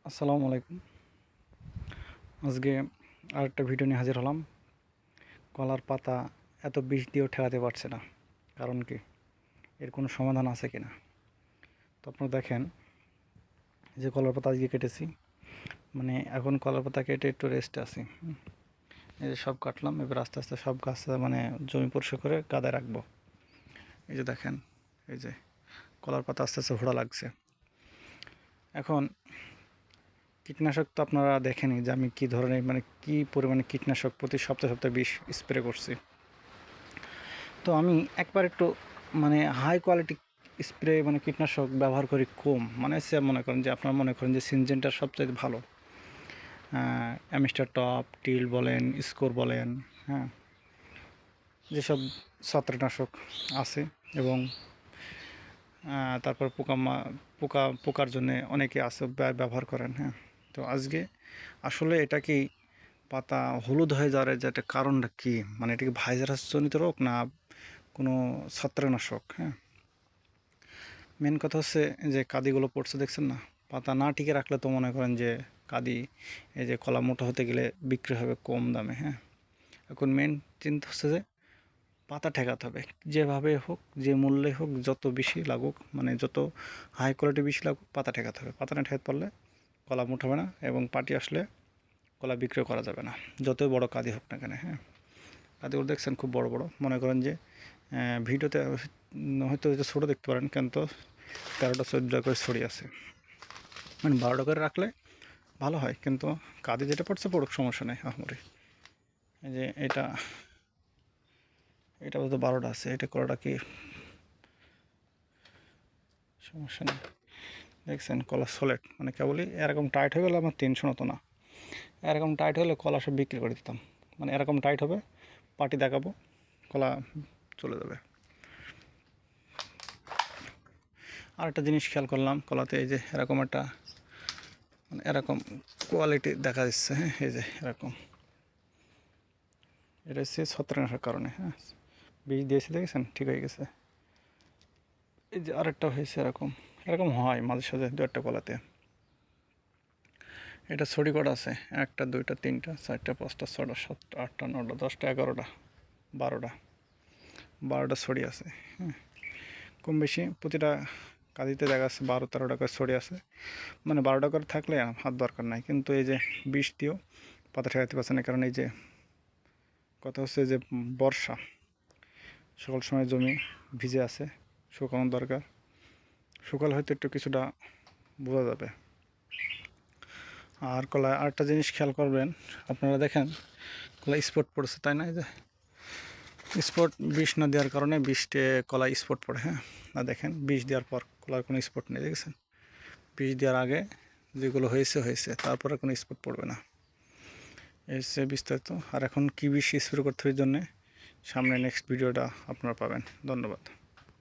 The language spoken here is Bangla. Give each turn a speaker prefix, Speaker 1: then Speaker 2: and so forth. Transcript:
Speaker 1: আসসালামু আলাইকুম। আজকে আরেকটা ভিডিও নিয়ে হাজির হলাম। কলার পাতা এত বিষ দিয়েও ঠেকাতে পারছে না, কারণ কি? এর কোনো সমাধান আছে কি না? তো আপনারা দেখেন যে কলার পাতা আজকে কেটেছি, মানে এখন কলার পাতা কেটে একটু রেস্টে আছি। এই যে সব কাটলাম, এবার আস্তে আস্তে সব গাছ মানে জমি পরিষ্কার করে কাদায় রাখবো। এই যে দেখেন, এই যে কলার পাতা আস্তে আস্তে ঘোড়া লাগছে। এখন কীটনাশক তো আপনারা দেখেনই যে আমি কী ধরনের মানে কী পরিমাণে কীটনাশক প্রতি সপ্তাহে সপ্তাহে বিষ স্প্রে করছি। তো আমি একবার একটু মানে হাই কোয়ালিটি স্প্রে মানে কীটনাশক ব্যবহার করি কম, মানে সে মনে করেন যে আপনারা মনে করেন যে সিনজেন্টার সবচেয়ে ভালো, অ্যামিস্টার টপ, টিল বলেন, স্কোর বলেন, হ্যাঁ, যেসব ছত্রাকনাশক আছে এবং তারপর পোকার জন্য অনেকে আছে ব্যবহার করেন, হ্যাঁ। তো আজকে আসলে এটা কি পাতা হলুদ হয়ে যাওয়ার যে একটা কারণটা কী, মানে এটা কি ভাইরাসজনিত রোগ না কোনো ছত্রাকনাশক? হ্যাঁ, মেন কথা হচ্ছে যে কাদিগুলো পড়ছে দেখছেন না, পাতা না টিকে রাখলে তো মনে করেন যে কাদি এই যে কলা মোটা হতে গেলে বিক্রি হবে কম দামে, হ্যাঁ। এখন মেন চিন্তা হচ্ছে যে পাতা ঠেকাতে হবে, যেভাবে হোক যে মূল্যে হোক, যত বেশি লাগুক, মানে যত হাই কোয়ালিটি বেশি লাগুক, পাতা ঠেকাতে হবে। পাতা না ঠেকাতে পারলে কলা মোটা হবে না এবং পাটি আসলে কলা বিক্রি করা যাবে না, যতই বড় কাদি হোক না কেন, হ্যাঁ। কাদিগুলো দেখছেন খুব বড় বড়, মনে করেন যে ভিডিওতে হয়তো ছোটো দেখতে পারেন, কিন্তু 13টা 14টা করে ছড়ি আছে, মানে 12টা করে রাখলে ভালো হয়, কিন্তু কাদি যেটা পড়ছে পড়ুক, সমস্যা নেই আহামরি। এই যে এটা এটা বলতে 12টা আছে, এটা কলাটা কি সমস্যা নেই। দেখছেন কলা সলেট, মানে কেবলই এরকম টাইট হয়ে গেলে আমার টেনশন হতো না। এরকম টাইট হলে কলা সব বিক্রি করে দিতাম, মানে এরকম টাইট হবে, পাটি দেখাবো, কলা চলে যাবে। আর একটা জিনিস খেয়াল করলাম কলাতে, এই যে এরকম একটা মানে এরকম কোয়ালিটি দেখা যাচ্ছে, হ্যাঁ, এই যে এরকম, এটা হচ্ছে ছত্রাকনাশকের কারণে, হ্যাঁ। বীজ দিয়েছে দেখেছেন, ঠিক হয়ে গেছে। এই যে আরেকটা হয়েছে এরকম, এরকম হয় মাঝে সাঝে দু একটা কলাতে। এটা ছড়ি কটা আছে, 1টা 2টা 3টা 4টা 5টা 6টা 7টা 8টা 9টা 10টা 11টা 12টা ছড়ি আছে, হ্যাঁ। কম বেশি প্রতিটা কাঁদিতে দেখা যাচ্ছে 12-13টা করে ছড়ি আছে, মানে 12টা করে থাকলে হাত দরকার নাই, কিন্তু এই যে বিষ দিয়েও পাতা ঠেকাতে পারছে না, কারণ এই যে কথা হচ্ছে যে বর্ষা, সকল সময় জমি ভিজে আছে, শুকানোর দরকার, শুকালে হয়তো একটু কিছুটা বোঝা যাবে। আর কলা আরেকটা জিনিস খেয়াল করবেন, আপনারা দেখেন কলা স্পট পড়েছে, তাই না? এই যে স্পট বিষ না দেওয়ার কারণে বৃষ্টি কলা স্পট পড়ে, হ্যাঁ। না দেখেন বিষ দেওয়ার পর কলার কোনো স্পট নেই, দেখেছেন? বিষ দেওয়ার আগে যেগুলো হয়েছে হয়েছে, তারপরে কোনো স্পট পড়বে না। এসে বিস্তারিত। আর এখন কী বিষ স্প্রে করতে হবে জন্যে সামনে নেক্সট ভিডিওটা আপনারা পাবেন। ধন্যবাদ।